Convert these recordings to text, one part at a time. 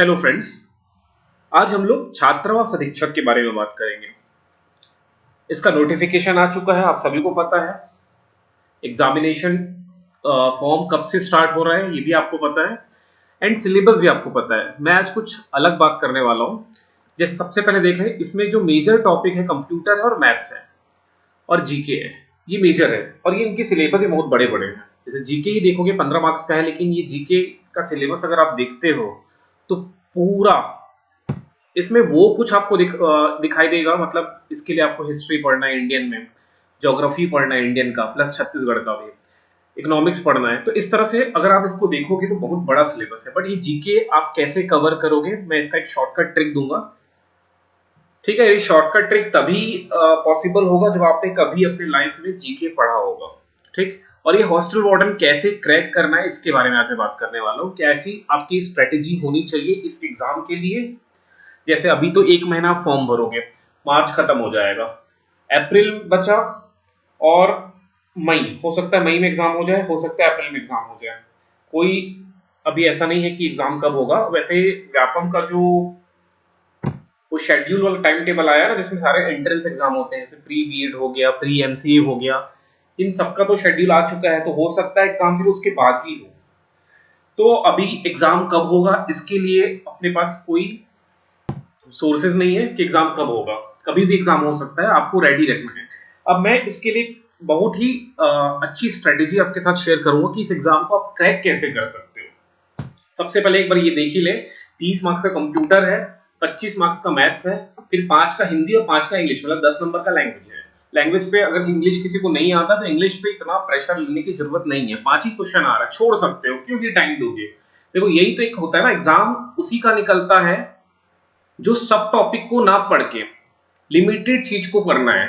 Hello friends. आज हम लोग छात्रावास अधीक्षक के बारे में बात करेंगे। इसका नोटिफिकेशन आ चुका है, आप सभी को पता है। एग्जामिनेशन फॉर्म कब से स्टार्ट हो रहा है ये भी आपको पता है, एंड सिलेबस भी आपको पता है। मैं आज कुछ अलग बात करने वाला हूँ। जैसे सबसे पहले देख लें, इसमें जो मेजर टॉपिक है कंप्यूटर है और मैथ्स है और जीके है। ये मेजर है और ये इनके सिलेबस ही बहुत बड़े बड़े हैं। जैसे जीके ही देखोगे 15 मार्क्स का है, लेकिन ये जीके का सिलेबस अगर आप देखते हो तो पूरा इसमें वो कुछ आपको दिखाई देगा। मतलब इसके लिए आपको हिस्ट्री पढ़ना है इंडियन में, ज्योग्राफी पढ़ना है इंडियन का, प्लस छत्तीसगढ़ का भी, इकोनॉमिक्स पढ़ना है। तो इस तरह से अगर आप इसको देखोगे तो बहुत बड़ा सिलेबस है। बट ये जीके आप कैसे कवर करोगे, मैं इसका एक शॉर्टकट ट्रिक दूंगा। ठीक है, ये शॉर्टकट ट्रिक तभी पॉसिबल होगा जब आपने कभी अपने लाइफ में जीके पढ़ा होगा। ठीक, और ये हॉस्टल वार्डन कैसे क्रैक करना है इसके बारे में आज मैं बात करने वाला हूँ। कैसी आपकी स्ट्रेटेजी होनी चाहिए इस एग्जाम के लिए। जैसे अभी तो एक महीना फॉर्म भरोगे, मार्च खत्म हो जाएगा, अप्रैल बचा और मई, हो सकता है मई में एग्जाम हो जाए, हो सकता है अप्रैल में एग्जाम हो जाए। कोई अभी ऐसा नहीं है कि एग्जाम कब होगा। वैसे व्यापम का जो वो शेड्यूल वाला टाइम टेबल आया ना, जिसमें सारे एंट्रेंस एग्जाम होते हैं, जैसे प्री बीएड हो गया, प्री एमसीए हो गया, इन सबका तो शेड्यूल आ चुका है। तो हो सकता है एग्जाम फिर उसके बाद ही हो। तो अभी एग्जाम कब होगा इसके लिए अपने पास कोई सोर्सेज नहीं है कि एग्जाम कब होगा। कभी भी एग्जाम हो सकता है, आपको रेडी रखना है। अब मैं इसके लिए बहुत ही अच्छी स्ट्रेटेजी आपके साथ शेयर करूंगा कि इस एग्जाम को आप क्रैक कैसे कर सकते हो। सबसे पहले एक बार ये देख ही ले, 30 मार्क्स का कंप्यूटर है, 25 मार्क्स का मैथ्स है, फिर 5 का हिंदी और 5 का इंग्लिश, मतलब 10 नंबर का लैंग्वेज है। लैंग्वेज पे अगर इंग्लिश किसी को नहीं आता तो इंग्लिश पे इतना प्रेशर लेने की जरूरत नहीं है। 5 ही क्वेश्चन आ रहा है, छोड़ सकते हो, क्योंकि टाइम दोगे। देखो यही तो एक होता है ना, एग्जाम उसी का निकलता है जो सब टॉपिक को ना पढ़ के लिमिटेड चीज को पढ़ना है।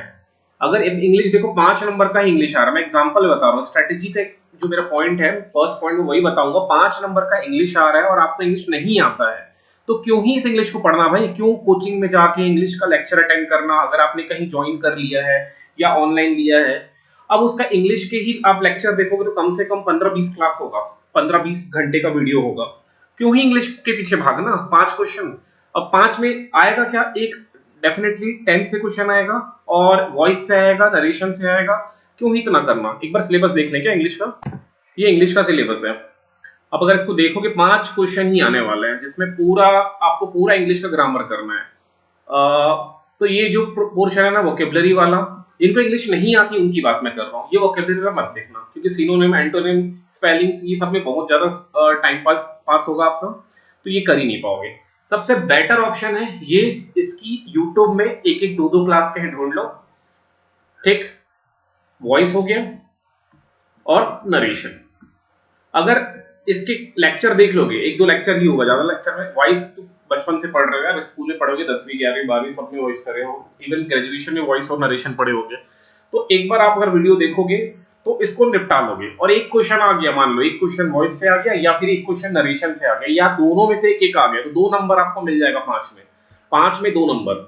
अगर इंग्लिश देखो 5 नंबर का ही इंग्लिश आ रहा है, मैं एग्जांपल बता रहा हूँ, स्ट्रेटेजी का जो मेरा पॉइंट है, फर्स्ट पॉइंट में वही बताऊंगा। 5 नंबर का इंग्लिश आ रहा है और आपको इंग्लिश नहीं आता है, तो क्यों ही इस इंग्लिश को पढ़ना भाई? क्यों कोचिंग में जाके इंग्लिश का लेक्चर अटेंड करना? अगर आपने कहीं ज्वाइन कर लिया है या ऑनलाइन लिया है, अब उसका इंग्लिश के ही आप लेक्चर देखोगे तो कम से कम 15-20 क्लास होगा, 15-20 घंटे का वीडियो होगा। क्यों ही इंग्लिश के पीछे भागना? 5 क्वेश्चन। अब 5 में आएगा क्या? एक डेफिनेटली टेंस से क्वेश्चन आएगा और वॉइस से आएगा, नरेशन से आएगा। क्यों ही इतना करना? एक बार सिलेबस देख लें क्या इंग्लिश का। ये इंग्लिश का सिलेबस है। अब अगर इसको देखोगे 5 क्वेश्चन ही आने वाले हैं, जिसमें पूरा आपको पूरा इंग्लिश का ग्रामर करना है। तो ये जो पोर्शन है ना वोकेबलरी वाला, जिनको इंग्लिश नहीं आती उनकी बात मैं कर रहा हूँ, ये वोकेबलरी वाला मत देखना, क्योंकि सिनोनिम, एंटोनिम, स्पेलिंग्स ये सब में बहुत ज्यादा टाइम पास होगा आपका, तो ये कर ही नहीं पाओगे। सबसे बेटर ऑप्शन है ये, इसकी यूट्यूब में एक एक दो दो क्लास के ढूंढ लो। ठीक, वॉइस हो गया और नरेशन। अगर इसके लेक्चर देख लोगे, एक दो लेक्चर ही होगा, ज्यादा लेक्चर में वॉइस तो बचपन से पढ़ रहे हो यार, स्कूल में पढ़ोगे, 10वीं 11वीं 12वीं सब में वॉइस करे हो, इवन ग्रेजुएशन में वॉइस और नरेशन पढ़े होगे। तो एक बार आप अगर वीडियो देखोगे तो इसको निपटा लोगे। और एक क्वेश्चन आ गया, मान लो एक क्वेश्चन वॉइस से आ गया या फिर एक क्वेश्चन नरेशन से आ गया, या दोनों में से एक एक आ गया, तो 2 नंबर आपको मिल जाएगा 5 में। 5 में 2 नंबर,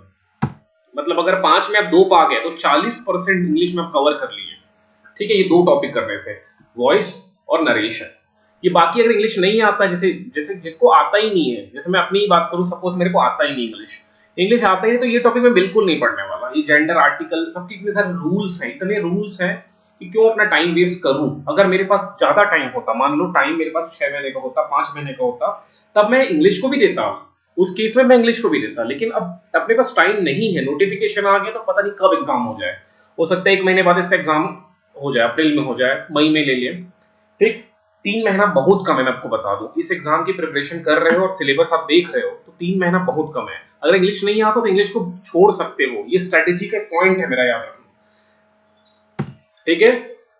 मतलब अगर 5 में आप 2 पा गए तो 40% इंग्लिश में आप कवर कर लिए। ठीक है, ये 2 टॉपिक करने से, वॉइस और नरेशन। ये बाकी अगर इंग्लिश नहीं आता, जैसे जैसे जिसको आता ही नहीं है, जैसे मैं अपनी ही बात करूं, सपोज मेरे को आता ही नहीं इंग्लिश, इंग्लिश आता ही नहीं, तो ये टॉपिक मैं बिल्कुल नहीं पढ़ने वाला। ये जेंडर आर्टिकल सबके इतने सारे रूल्स हैं, इतने रूल्स हैं कि क्यों अपना टाइम वेस्ट करूं। अगर मेरे पास ज्यादा टाइम होता, मान लो टाइम मेरे पास 6 महीने का होता, 5 महीने का होता, तब मैं इंग्लिश को भी देता, उस केस में मैं इंग्लिश को भी देता। लेकिन अब अपने पास टाइम नहीं है, नोटिफिकेशन आ गया तो पता नहीं कब एग्जाम हो जाए। हो सकता है 1 महीने बाद इसका एग्जाम हो जाए, अप्रैल में हो जाए, मई में ले लिए। ठीक, 3 महीना बहुत कम है, मैं आपको बता दूं। इस एग्जाम की प्रिपरेशन कर रहे हो और सिलेबस आप देख रहे हो तो 3 महीना बहुत कम है। अगर इंग्लिश नहीं आता तो इंग्लिश को छोड़ सकते हो, ये स्ट्रेटेजी का पॉइंट है मेरा, याद रखना। ठीक है,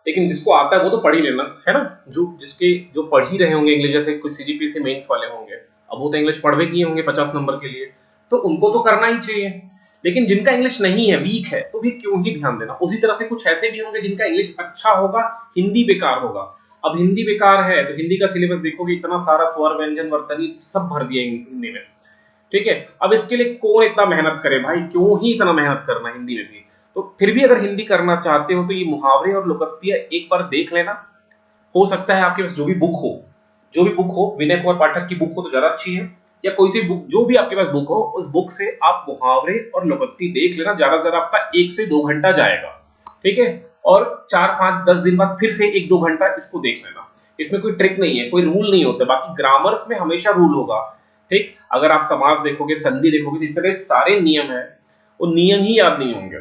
लेकिन जिसको आता है वो तो पढ़ ही लेना है ना। जो पढ़ ही रहे होंगे इंग्लिश, जैसे कुछ सीजीपीएससी मेंस वाले होंगे, अब वो तो इंग्लिश पढ़ किए होंगे 50 नंबर के लिए, तो उनको तो करना ही चाहिए। लेकिन जिनका इंग्लिश नहीं है, वीक है, तो भी क्यों ही ध्यान देना। उसी तरह से कुछ ऐसे भी होंगे जिनका इंग्लिश अच्छा होगा, हिंदी बेकार होगा। अब हिंदी बेकार है तो हिंदी का सिलेबस देखोगे, इतना सारा स्वर, व्यंजन, वर्तनी सब भर दिया हिंदी में। ठीक है, अब इसके लिए कौन इतना मेहनत करे भाई? क्यों ही इतना मेहनत करना हिंदी में भी? तो फिर भी अगर हिंदी करना चाहते हो तो ये मुहावरे और लोकोक्तियां एक बार देख लेना। हो सकता है आपके पास जो भी बुक हो, विनय कुमार पाठक की बुक हो तो ज्यादा अच्छी है, या कोई सी बुक, जो भी आपके पास बुक हो, उस बुक से आप मुहावरे और लोकोक्ति देख लेना, ज्यादा से ज्यादा आपका 1 से 2 घंटा जाएगा, ठीक है। और 4, 5, 10 दिन बाद फिर से 1-2 घंटा इसको देख लेना। इसमें कोई ट्रिक नहीं है, कोई रूल नहीं होता, बाकी ग्रामर्स में हमेशा रूल होगा, ठीक। अगर आप समास देखोगे, संधि देखोगे, इतने सारे नियम है, वो नियम ही याद नहीं होंगे।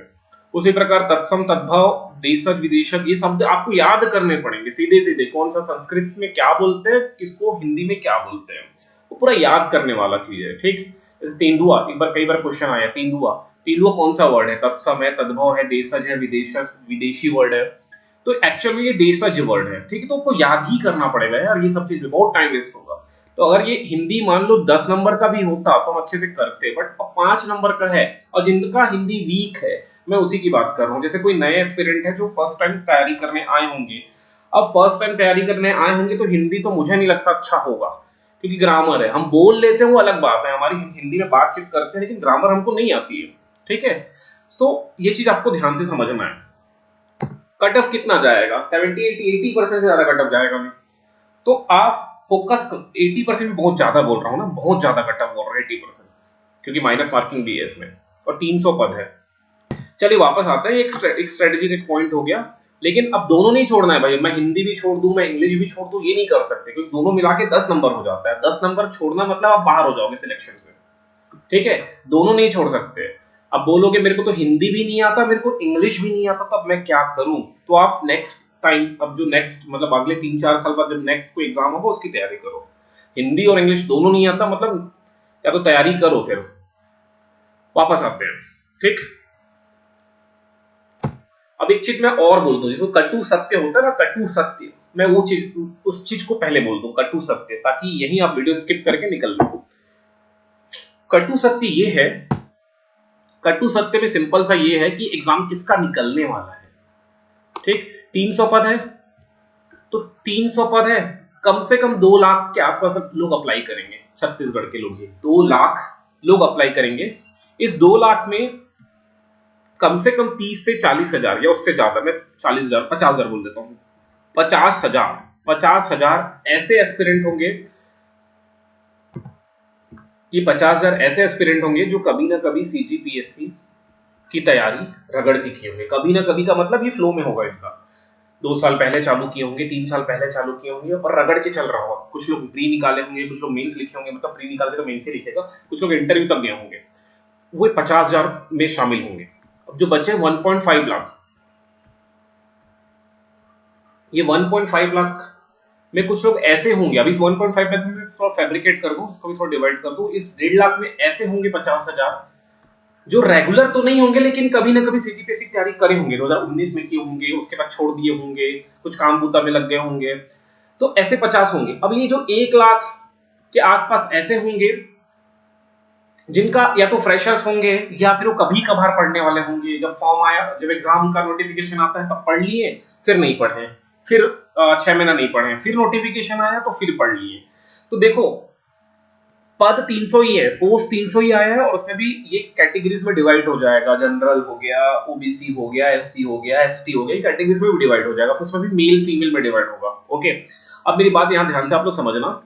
उसी प्रकार तत्सम, तद्भव, देशज, विदेशज, ये शब्द आपको याद करने पड़ेंगे सीधे सीधे, कौन सा संस्कृत में क्या बोलते हैं, किसको हिंदी में क्या बोलते हैं, वो पूरा याद करने वाला चीज है, ठीक। जैसे तेंदुआ, एक बार कई बार क्वेश्चन आया, तेंदुआ, तेंदुआ कौन सा वर्ड है, तत्सम है, तद्भव है, देशज है, विदेशज विदेशी वर्ड है, तो एक्चुअली ये देशज वर्ड है, ठीक है। तो आपको याद ही करना पड़ेगा यार, ये सब चीज में बहुत टाइम वेस्ट होगा। तो अगर ये हिंदी मान लो 10 नंबर का भी होता तो हम अच्छे से करते, बट 5 नंबर का है, और जिनका हिंदी वीक है, मैं उसी की बात कर रहा हूँ। जैसे कोई नए एस्पिरेंट है जो फर्स्ट टाइम तैयारी करने आए होंगे, अब फर्स्ट टाइम तैयारी करने आए होंगे तो हिंदी तो मुझे नहीं लगता अच्छा होगा, क्योंकि ग्रामर है, हम बोल लेते हैं वो अलग बात है, हमारी हिंदी में बातचीत करते हैं, लेकिन ग्रामर हमको नहीं आती है, ठीक है। तो ये चीज आपको ध्यान से समझना है। कट ऑफ कितना जाएगा, 70, 80% से ज्यादा कट ऑफ जाएगा नहीं, तो आप फोकस 80% में बहुत ज्यादा बोल रहा हूँ ना, बहुत ज्यादा कट ऑफ बोल रहा हूँ 80%, क्योंकि माइनस मार्किंग भी है इसमें, और 300 पद है। चलिए वापस आते हैं, एक स्ट्रेटेजी का पॉइंट हो गया, लेकिन अब दोनों नहीं छोड़ना है भाई, मैं हिंदी भी छोड़ दूं, मैं इंग्लिश भी छोड़ दूं, ये नहीं कर सकते, क्योंकि दोनों मिला के 10 नंबर हो जाता है। 10 नंबर छोड़ना मतलब आप बाहर हो जाओगे सिलेक्शन से, ठीक है। दोनों नहीं छोड़ सकते। अब बोलोगे मेरे को तो हिंदी भी नहीं आता, मेरे को इंग्लिश भी नहीं आता, तब मैं क्या करूं, तो आप नेक्स्ट टाइम, अब जो नेक्स्ट मतलब अगले 3-4 साल बाद जब नेक्स्ट कोई एग्जाम होगा उसकी तैयारी करो। हिंदी और इंग्लिश दोनों नहीं आता मतलब, या तो तैयारी करो फिर। वापस आते हैं, ठीक। अब एक चीज मैं और बोल दूं, जिसको कटु सत्य होता है ना, कटु सत्य, मैं वो चीज, उस चीज को पहले बोल दूं, कटु सत्य, ताकि यही आप वीडियो स्किप करके निकल लो। कटु सत्य ये है, कटु सत्य में सिंपल सा ये है कि एग्जाम किसका निकलने वाला है, ठीक। 300 पद है, तो 300 पद है, कम से कम 2 लाख के आसपास लोग अप्लाई करेंगे, छत्तीसगढ़ के लोग ही 2 लाख लोग अप्लाई करेंगे। इस 2 लाख में कम से कम 30 से 40 हजार, या उससे ज्यादा, मैं 40,000, 50,000 बोल देता हूँ, 50,000, 50,000 ऐसे एस्पिरेंट होंगे, ये 50,000 ऐसे एस्पिरेंट होंगे जो कभी ना कभी सीजीपीएससी की तैयारी रगड़ के किए होंगे, कभी ना कभी का मतलब ये फ्लो में होगा इनका, 2 साल पहले चालू किए होंगे, 3 साल पहले चालू किए होंगे, और रगड़ के चल रहा होगा। कुछ लोग प्री निकाले होंगे, कुछ लोग मेंस लिखे होंगे, मतलब प्री निकाल के तो मेंस ही लिखेगा, कुछ लोग इंटरव्यू तक गए होंगे, वो 50,000 में शामिल होंगे। अब जो बचे 1.5 लाख, ये 1.5 लाख में कुछ लोग ऐसे होंगे, अभी इस 1.5 लाख में थोड़ा फैब्रिकेट कर दूं, इसको भी थोड़ा डिवाइड कर दूं, इस 1.5 लाख में ऐसे होंगे 50,000 जो रेगुलर तो नहीं होंगे, लेकिन कभी ना कभी सीजीपीएससी की तैयारी करे होंगे, 2019 में किए होंगे, उसके बाद छोड़ दिए होंगे, कुछ काम बूता में लग गए होंगे, तो ऐसे 50 होंगे। अब ये जो 1 लाख के आसपास ऐसे होंगे जिनका या तो फ्रेशर्स होंगे, या फिर वो कभी कभार पढ़ने वाले होंगे, जब फॉर्म आया, जब एग्जाम का नोटिफिकेशन आता है तब पढ़ लिए, फिर नहीं पढ़े, फिर 6 महीना नहीं पढ़े, फिर नोटिफिकेशन आया तो फिर पढ़ लिए। तो देखो पद 300 ही है, पोस्ट 300 ही आया है, और उसमें भी ये कैटेगरीज में डिवाइड हो जाएगा, जनरल हो गया, ओबीसी हो गया, एससी हो गया, एसटी हो गया, कैटेगरीज में भी डिवाइड हो जाएगा, तो उसमें भी मेल फीमेल में डिवाइड होगा, ओके। अब मेरी बात यहाँ ध्यान से आप लोग समझना,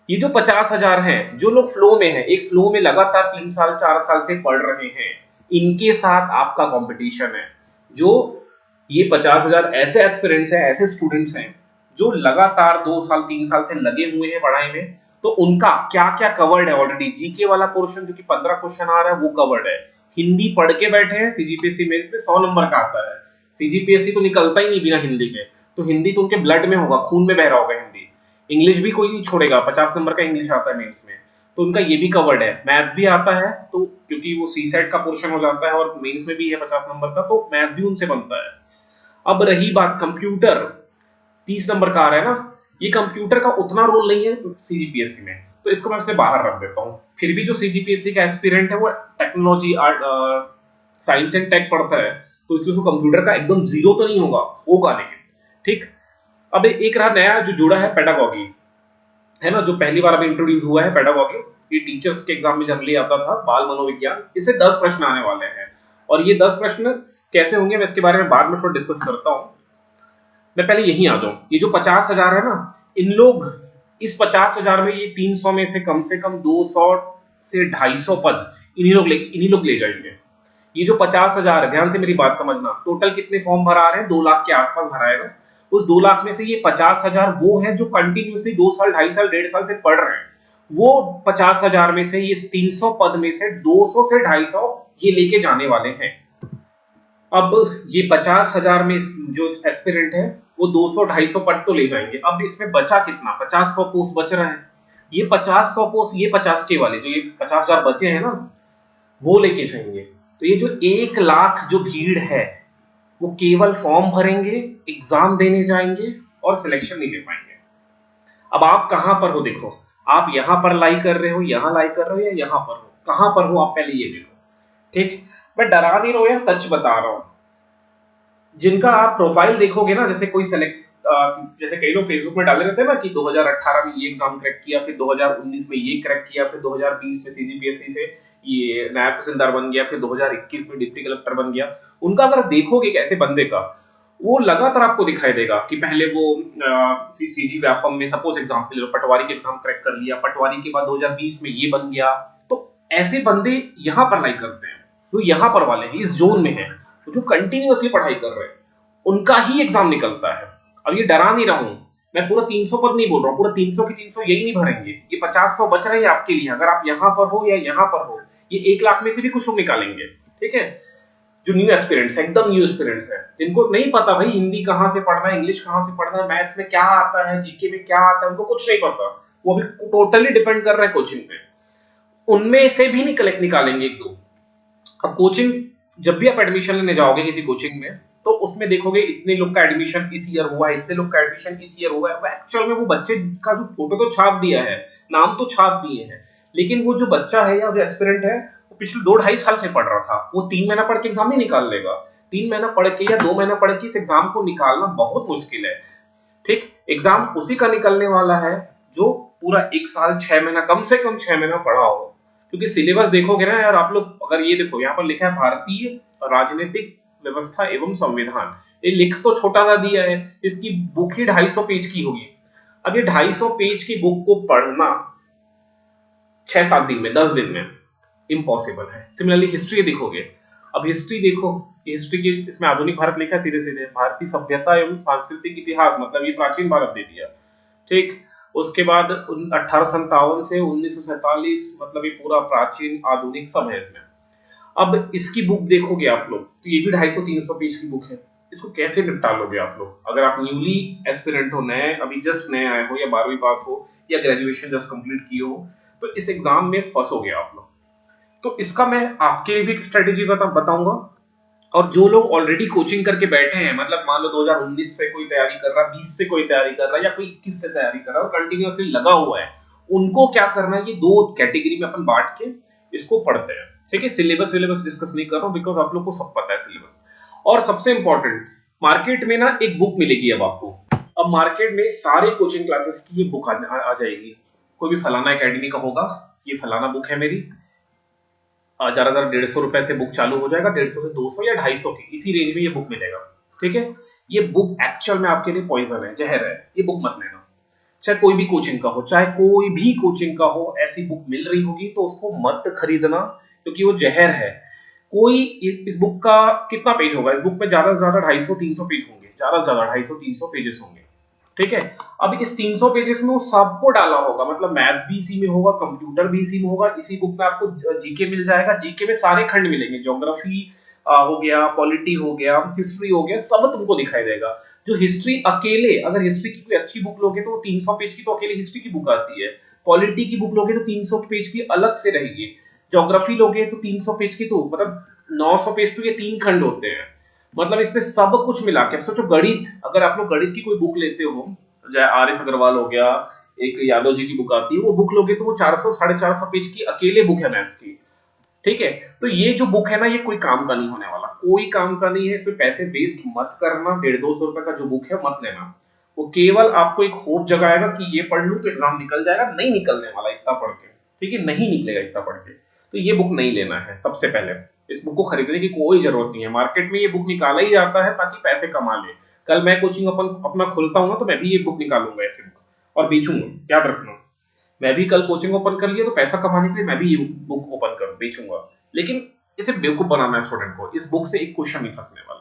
ये जो 50,000 हैं, जो लोग फ्लो में है, एक फ्लो में लगातार 3 साल 4 साल से पढ़ रहे हैं, इनके साथ आपका कंपटीशन है। जो ये 50,000 ऐसे एस्पिरेंट्स हैं, ऐसे स्टूडेंट्स हैं जो लगातार 2 साल 3 साल से लगे हुए हैं पढ़ाई में, तो उनका क्या क्या कवर्ड है ऑलरेडी। जीके वाला पोर्शन जो कि 15 क्वेश्चन आ रहा है वो कवर्ड है, हिंदी पढ़ के बैठे हैं, सीजीपीएससी मेंस में 100 नंबर का आता है, सीजीपीएससी तो निकलता ही नहीं बिना हिंदी के, तो हिंदी तो उनके ब्लड में होगा, खून में बह रहा होगा हिंदी। इंग्लिश भी कोई नहीं छोड़ेगा, 50 नंबर का इंग्लिश आता है मेंस में, तो उनका ये भी कवर्ड है। मैथ्स भी आता है, तो क्योंकि वो सी सेट का पोर्शन हो जाता है और मेंस में भी है 50 नंबर का, तो मैथ्स भी उनसे बनता है। अब रही बात कंप्यूटर, 30 नंबर का आ रहा है ना, ये कंप्यूटर का उतना रोल नहीं है सीजीपीएससी में, तो इसको मैं उससे बाहर रख देता हूँ। फिर भी जो सीजीपीएससी का एस्पिरेंट है वो technology, art, science and tech पढ़ता है, तो इसमें उसको कंप्यूटर का एकदम जीरो तो नहीं होगा, होगा लेकिन, ठीक। अब एक रहा नया जो जुड़ा है, पेडागॉगी, है ना, जो पहली बार अभी इंट्रोड्यूस हुआ है पेडागॉगी, ये टीचर्स के एग्जाम में जनरली आता था, बाल मनोविज्ञान, इससे 10 प्रश्न आने वाले हैं, और ये 10 प्रश्न कैसे होंगे मैं इसके बारे में बाद में थोड़ा डिस्कस करता हूं। मैं पहले यही आ जाऊं, ये जो 50,000 है ना, इन लोग इस 50,000 में ये 300 में से कम 200 से 250 पद इन्हीं लोग ले जाएंगे। ये जो 50,000 है, ध्यान से मेरी बात समझना, टोटल कितने फॉर्म भरा रहे हैं, 2 लाख के आसपास भराएगा। उस 2 लाख में से ये 50,000 वो है जो कंटिन्यूसली 2 साल, 2.5 साल, 1.5 साल से पढ़ रहे हैं। वो 50,000 में से ये 300 पद में से 200 से 250 ये लेके जाने वाले हैं। अब ये 50,000 में जो एस्पिरेंट है वो 200, 250 पद तो ले जाएंगे। अब इसमें बचा कितना, 50-100 पोस्ट बच रहे हैं। ये 50-100 पोस्ट, ये 50 के वाले जो ये 50,000 बचे हैं ना, वो लेके जाएंगे। तो ये जो 1 लाख जो भीड़ है वो केवल फॉर्म भरेंगे, एग्जाम देने जाएंगे और सिलेक्शन नहीं ले पाएंगे। अब आप कहां पर हो, देखो, आप यहां पर लाई कर रहे हो, यहां लाई कर रहे हो या यहां पर हो, कहां पर हो आप पहले ये देखो। ठीक, मैं डरा नहीं रहा हूं या सच बता रहा हूं। जिनका आप प्रोफाइल देखोगे ना, जैसे कोई सेलेक्ट, जैसे कई लोग फेसबुक में डाले रहते हैं ना कि 2018 में ये एग्जाम क्रैक किया, फिर 2019 में ये क्रैक किया, फिर 2020 में सीजीपीएससी से ये नायब तहसीलदार बन गया, फिर 2021 में डिप्टी कलेक्टर बन गया। उनका अगर देखोगे कैसे बंदे का, वो लगातार आपको दिखाई देगा कि पहले वो सीजी व्यापम में सपोज एग्जाम्पल लो, पटवारी के एग्जाम क्रैक कर लिया, पटवारी के बाद 2020 में ये बन गया। तो ऐसे बंदे यहाँ पर लाइक करते हैं, जो यहाँ पर वाले हैं, इस जोन में है, जो कंटिन्यूअसली पढ़ाई कर रहे हैं, उनका ही एग्जाम निकलता है। अब ये डरा नहीं रहा हूं, मैं पूरा 300 पद नहीं बोल रहा हूँ, पूरा 300 की 300 यही नहीं भरेंगे, ये 50-100 बच रहे हैं आपके लिए। अगर आप यहाँ पर हो या यहाँ पर हो, ये 1 लाख में से भी कुछ लोग निकालेंगे। ठीक है, जो न्यू एस्पिरेंट्स, एकदम न्यू एस्पिरेंट्स हैं, जिनको नहीं पता भाई हिंदी कहाँ से पढ़ना है, इंग्लिश कहाँ से पढ़ना है, मैथ्स में क्या आता है, जीके में क्या आता है, उनको कुछ नहीं पता। वो अभी टोटली डिपेंड कर रहे हैं कोचिंग पे। उनमें से भी निकालेंगे 1-2। अब कोचिंग, जब भी आप एडमिशन लेने जाओगे किसी कोचिंग में, तो उसमें देखोगे इतने लोग का एडमिशन इस ईयर हुआ है, इतने लोग का एडमिशन इस ईयर हुआ है। वो एक्चुअल में वो बच्चे का जो फोटो तो छाप दिया है, नाम तो छाप दिए हैं, लेकिन वो जो बच्चा है या जो एस्पिरेंट है, वो पिछले 2-2.5 साल से पढ़ रहा था। वो 3 महीना पढ़ के एग्जाम नहीं निकाल लेगा। 3 महीना पढ़ के या 2 महीना पढ़ के इस एग्जाम को निकालना बहुत मुश्किल है। ठीक, एग्जाम उसी का निकलने वाला है जो पूरा 1 साल 6 महीना, कम से कम 6 महीना पढ़ा हो। क्योंकि सिलेबस देखोगे ना यार आप लोग, अगर ये देखो यहाँ पर लिखा है भारतीय राजनीतिक व्यवस्था एवं संविधान, ये लिख तो छोटा सा दिया है, इसकी बुक ही 250 पेज की होगी। अब ये 250 पेज की बुक को पढ़ना 6-7 दिन में, 10 दिन में इम्पॉसिबल है। सिमिलरली हिस्ट्री देखोगे, अब हिस्ट्री देखो, हिस्ट्री की इसमें आधुनिक भारत लिखा है सीधे सीधे, भारतीय सभ्यता एवं सांस्कृतिक इतिहास, मतलब ये प्राचीन भारत दे दिया। ठीक, उसके बाद 1857 से 1947, मतलब ये पूरा प्राचीन आधुनिक सब है इसमें। अब इसकी बुक देखोगे आप लोग, तो ये भी 250-300 पेज की बुक है। इसको कैसे निपटा लोगे आप लोग? अगर आप न्यूली एस्पिरेंट हो, नए, अभी जस्ट नए आए हो, या 12वीं पास हो, या ग्रेजुएशन जस्ट कंप्लीट किए हो, तो इस एग्जाम में फंसोगे आप लोग। तो इसका मैं आपके लिए भी एक स्ट्रेटेजी बताऊंगा। और जो लोग ऑलरेडी कोचिंग करके बैठे हैं, मतलब मान लो 2019 से कोई तैयारी कर रहा है, 20 से कोई तैयारी कर रहा है, या कोई 21 से तैयारी कर रहा है और कंटिन्यूअसली लगा हुआ है, उनको क्या करना है, ये 2 कैटेगरी में अपन बांट के इसको पढ़ते हैं। ठीक है, सिलेबस डिस्कस नहीं कर रहा हूं, बिकॉज आप लोग को सब पता है सिलेबस। और सबसे इंपॉर्टेंट, मार्केट में ना एक बुक मिलेगी अब आपको। अब मार्केट में सारे कोचिंग क्लासेस की ये बुक आ जाएगी। कोई भी फलाना एकेडमी का होगा, ये फलाना बुक है मेरी, ज्यादा 150 रुपए से बुक चालू हो जाएगा, 150 से 200 या 250 की, इसी रेंज में ये बुक मिलेगा। ठीक है, ये बुक एक्चुअल में आपके लिए पॉइजन है, जहर है, ये बुक मत लेना। चाहे कोई भी कोचिंग का हो, चाहे कोई भी कोचिंग का हो, ऐसी बुक मिल रही होगी तो उसको मत खरीदना, क्योंकि वो जहर है। कोई इस बुक का कितना पेज होगा, इस बुक में ज्यादा से ज्यादा 250-300 पेज होंगे, ज्यादा से ज्यादा 250-300 पेजेस होंगे। ठीक है, अब इस 300 पेजेस में वो सबको डाला होगा, मतलब मैथ्स भी इसी में होगा, कंप्यूटर भी इसी में होगा। इसी बुक में आपको जीके मिल जाएगा, जीके में सारे खंड मिलेंगे, ज्योग्राफी हो गया, पॉलिटी हो गया, हिस्ट्री हो गया, सब तुमको दिखाई देगा। जो हिस्ट्री अकेले, अगर हिस्ट्री की कोई अच्छी बुक लोगे तो वो 300 पेज की तो अकेले हिस्ट्री की बुक आती है। पॉलिटी की बुक लोगे तो 300 पेज की अलग से रहेगी। ज्योग्राफी लोगे तो 300 पेज की, तो मतलब 900 पेज तो ये 3 खंड होते हैं। मतलब इसमें सब कुछ मिला के, सोचो गणित, अगर आप लोग गणित की कोई बुक लेते हो, जैसे आर एस अग्रवाल हो गया, एक यादव जी की बुक आती है, वो बुक लोगे तो वो 400-450 पेज की अकेले बुक है मैथ्स की। ठीक है, तो ये जो बुक है ना, ये कोई काम का नहीं होने वाला, कोई काम का नहीं है। इसमें पैसे वेस्ट मत करना, 150-200 रुपए का जो बुक है मत लेना। वो केवल आपको एक होप जगाएगा कि ये पढ़ लूं तो एग्जाम निकल जाएगा, नहीं निकलने वाला इतना पढ़ के। ठीक है, नहीं निकलेगा इतना पढ़ के, तो ये बुक नहीं लेना है। सबसे पहले इस बुक को खरीदने की कोई जरूरत नहीं है, मार्केट में ये बुक निकाला ही जाता है ताकि पैसे कमा ले। कल मैं कोचिंग अपना खुलता हूँ ना, तो मैं भी ये बुक निकालूंगा, ऐसी बुक। और बेचूंगा, याद रखना। मैं भी कल कोचिंग ओपन कर लिया तो पैसा कमाने के लिए मैं भी ये बुक ओपन कर बेचूंगा, लेकिन इसे बेवकूफ बनाना है स्टूडेंट को, इस बुक से एक क्वेश्चन नहीं फंसने वाला।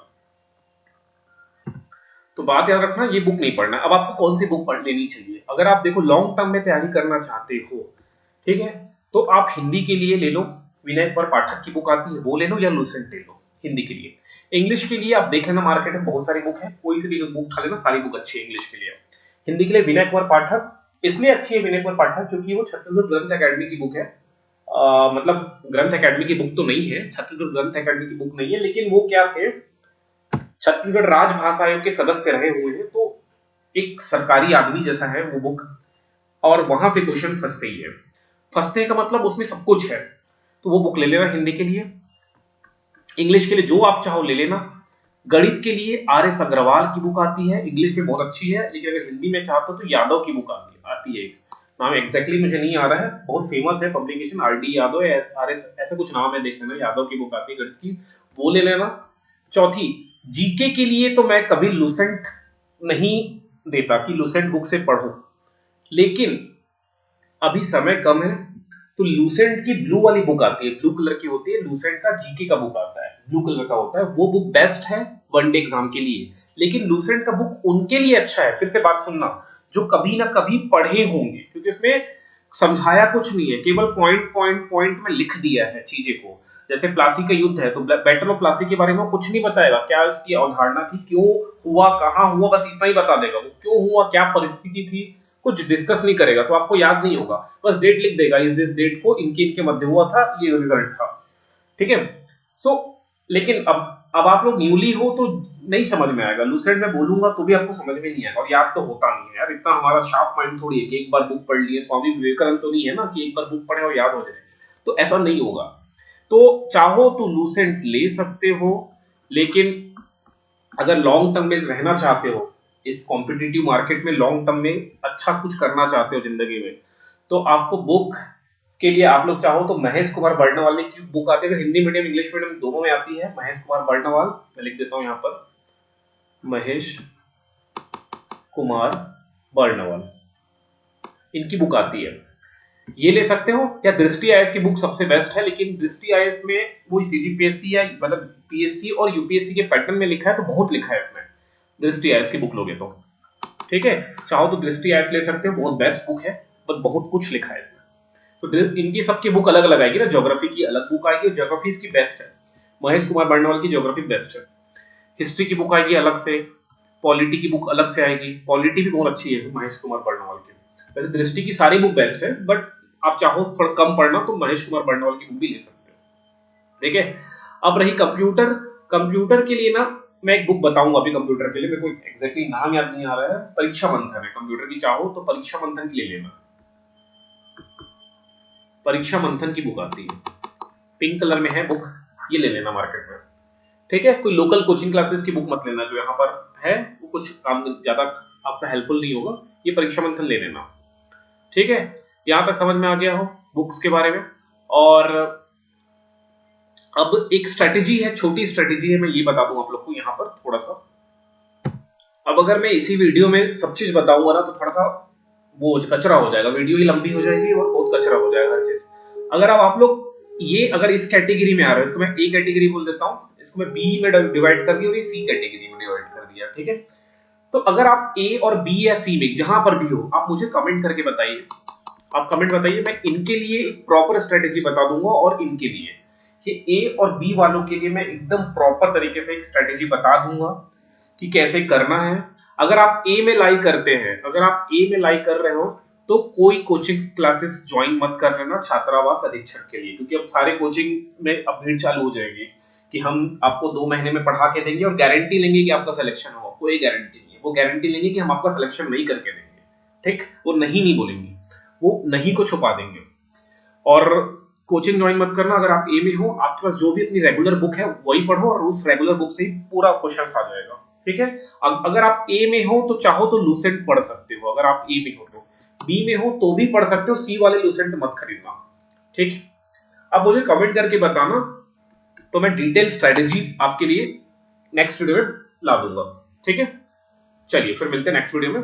तो बात याद रखना, ये बुक नहीं पढ़ना। अब आपको कौन सी बुक पढ़ लेनी चाहिए? अगर आप देखो लॉन्ग टर्म में तैयारी करना चाहते हो, ठीक है, तो आप हिंदी के लिए ले लो, विनय कुमार पाठक की बुक आती है वो ले लो, या लूसेंट ले लो हिंदी के लिए। इंग्लिश के लिए आप देख लेना, मार्केट में बहुत सारी बुक है, कोई सी भी बुक उठा लेना, सारी बुक अच्छी है इंग्लिश के लिए। हिंदी के लिए विनय कुमार पाठक इसलिए अच्छी है विनय कुमार पाठक क्योंकि वो छत्तीसगढ़ ग्रंथ अकेडमी की बुक है। मतलब ग्रंथ अकेडमी की बुक तो नहीं है, छत्तीसगढ़ ग्रंथ अकेडमी की बुक नहीं है, लेकिन वो क्या थे, छत्तीसगढ़ राजभाषा आयोग के सदस्य रहे हुए हैं, तो एक सरकारी आदमी जैसा है वो बुक, और वहां से क्वेश्चन फंसते ही है। फंसते का मतलब उसमें सब कुछ है, तो वो बुक ले लेना हिंदी के लिए। इंग्लिश के लिए जो आप चाहो ले लेना। गणित के लिए आर एस अग्रवाल की बुक आती है, इंग्लिश में बहुत अच्छी है, लेकिन अगर हिंदी में चाहते हो तो यादव की बुक आती है, एक नाम एग्जैक्टली मुझे नहीं आ रहा है, बहुत फेमस है पब्लिकेशन, आर डी यादव या आर एस ऐसा कुछ नाम है, देख लेना, यादव की बुक आती है गणित की, वो ले लेना। चौथी, जीके के लिए तो मैं कभी लूसेंट नहीं देता कि लूसेंट बुक से पढ़ो, लेकिन अभी समय कम है तो लूसेंट की ब्लू वाली बुक आती है, ब्लू कलर की होती है, लूसेंट का जीके का बुक आता है, ब्लू कलर का होता है, वो बुक बेस्ट है वनडे एग्जाम के लिए। लेकिन लूसेंट का बुक उनके लिए अच्छा है, फिर से बात सुनना, जो कभी ना कभी पढ़े होंगे, क्योंकि उसमें समझाया कुछ नहीं है, केवल पॉइंट पॉइंट पॉइंट में लिख दिया है चीजें को। जैसे प्लासी का युद्ध है तो बैटल ऑफ प्लासी के बारे में कुछ नहीं बताएगा, क्या उसकी अवधारणा थी, क्यों हुआ, कहां हुआ, बस इतना ही बता देगा, वो क्यों हुआ, क्या परिस्थिति थी, कुछ डिस्कस नहीं करेगा, तो आपको याद नहीं होगा, बस डेट लिख देगा, इस दिस डेट को इनके मध्य हुआ था, ये रिजल्ट था, ठीक है। सो लेकिन अब आप लोग न्यूली हो तो नहीं समझ में आएगा, लूसेंट में बोलूंगा तो भी आपको समझ में नहीं आएगा, और याद तो होता नहीं है यार, इतना हमारा शार्प माइंड थोड़ी है कि एक बार बुक पढ़ लिए, स्वामी विवेकानंद तो नहीं है ना कि एक बार बुक पढ़े और याद हो जाए, तो ऐसा नहीं होगा। तो चाहो तो लूसेंट ले सकते हो, लेकिन अगर लॉन्ग टर्म में रहना चाहते हो, इस कॉम्पिटिटिव मार्केट में लॉन्ग टर्म में अच्छा कुछ करना चाहते हो जिंदगी में, तो आपको बुक के लिए आप लोग चाहो तो महेश कुमार बर्णवाल की बुक आती है, हिंदी मीडियम इंग्लिश मीडियम दोनों में आती है, महेश कुमार बर्णवाल, मैं लिख देता हूं यहां पर, महेश कुमार बर्णवाल, इनकी बुक आती है, ये ले सकते हो। या दृष्टि आईएएस की बुक सबसे बेस्ट है, लेकिन दृष्टि आईएएस में वो सीजीपीएससी या मतलब पीएससी और यूपीएससी के पैटर्न में लिखा है, तो बहुत लिखा है इसमें, दृष्टि आईएएस की बुक लोगे तो, ठीक है, चाहो तो दृष्टि आईएएस ले सकते हो, बहुत बेस्ट बुक है, बट बहुत कुछ लिखा है इसमें। तो इनकी सबकी बुक अलग अलग आएगी ना, ज्योग्राफी की अलग बुक आएगी, और ज्योग्राफी इसकी बेस्ट है, महेश कुमार बर्णवाल की ज्योग्राफी बेस्ट है। हिस्ट्री की बुक आएगी अलग से, पॉलिटी की बुक अलग से आएगी, पॉलिटी भी बहुत अच्छी है महेश कुमार बर्णवाल की। वैसे दृष्टि की सारी बुक बेस्ट है, बट आप चाहो थोड़ा कम पढ़ना तो महेश कुमार बर्णवाल की बुक भी ले सकते हो, ठीक है। अब रही कंप्यूटर, कंप्यूटर के लिए ना मैं एक बुक बताऊंगा अभी, कंप्यूटर के लिए मेरे को एग्जैक्टली नाम याद नहीं आ रहा है, परीक्षा मंथन है कंप्यूटर की, चाहो तो परीक्षा मंथन की ले लेना, परीक्षा मंथन की बुक आती है, पिंक कलर में है बुक, ये ले लेना मार्केट में, ठीक है। कोई लोकल कोचिंग क्लासेस की बुक मत लेना, जो यहाँ पर है वो कुछ काम ज्यादा आपका हेल्पफुल नहीं होगा, ये परीक्षा मंथन ले लेना, ठीक है। यहां तक समझ में आ गया हो बुक्स के बारे में। और अब एक स्ट्रेटेजी है, छोटी स्ट्रेटेजी है, मैं ये बता दूं आप लोग को यहाँ पर थोड़ा सा। अब अगर मैं इसी वीडियो में सब चीज बताऊंगा ना तो थोड़ा सा वो कचरा हो जाएगा, वीडियो ही लंबी हो जाएगी और बहुत कचरा हो जाएगा हर चीज। अगर अब आप लोग ये अगर इस कैटेगरी में आ रहे हो, इसको मैं ए कैटेगरी बोल देता हूँ, इसको मैं बी में डिवाइड कर दिया और ये सी कैटेगरी में डिवाइड कर दिया, ठीक है। तो अगर आप ए और बी या सी में जहां पर भी हो, आप मुझे कमेंट करके बताइए, आप कमेंट बताइए, मैं इनके लिए एक प्रॉपर स्ट्रेटेजी बता दूंगा, और इनके लिए कि ए और बी वालों के लिए मैं एकदम प्रॉपर तरीके से एक स्ट्रेटेजी बता दूंगा कि कैसे करना है। अगर आप ए में लाई करते हैं, अगर आप ए में लाई कर रहे हो तो कोई कोचिंग क्लासेस ज्वाइन मत कर लेना छात्रावास अधीक्षक के लिए, क्योंकि अब सारे कोचिंग में अब भीड़ चालू हो जाएगी कि हम आपको 2 महीने में पढ़ा के देंगे और गारंटी लेंगे कि आपका सिलेक्शन होगा, कोई गारंटी नहीं है, वो गारंटी लेंगे कि हम आपका सिलेक्शन नहीं करके देंगे, ठीक, वो नहीं बोलेंगे, वो नहीं को छुपा देंगे। और कोचिंग ज्वाइन मत करना, अगर आप ए में हो, आपके पास जो भी अपनी रेगुलर बुक है वही पढ़ो, और उस रेगुलर बुक से ही पूरा क्वेश्चन आ जाएगा, ठीक है। अगर आप ए में हो तो चाहो तो लूसेंट पढ़ सकते हो, अगर आप ए में हो तो, बी में हो तो भी पढ़ सकते हो, सी वाले लूसेंट मत खरीदना, ठीक। अब मुझे कमेंट करके बताना, तो मैं डिटेल स्ट्रेटेजी आपके लिए नेक्स्ट वीडियो में ला दूंगा, ठीक है। चलिए फिर मिलते हैं नेक्स्ट वीडियो में।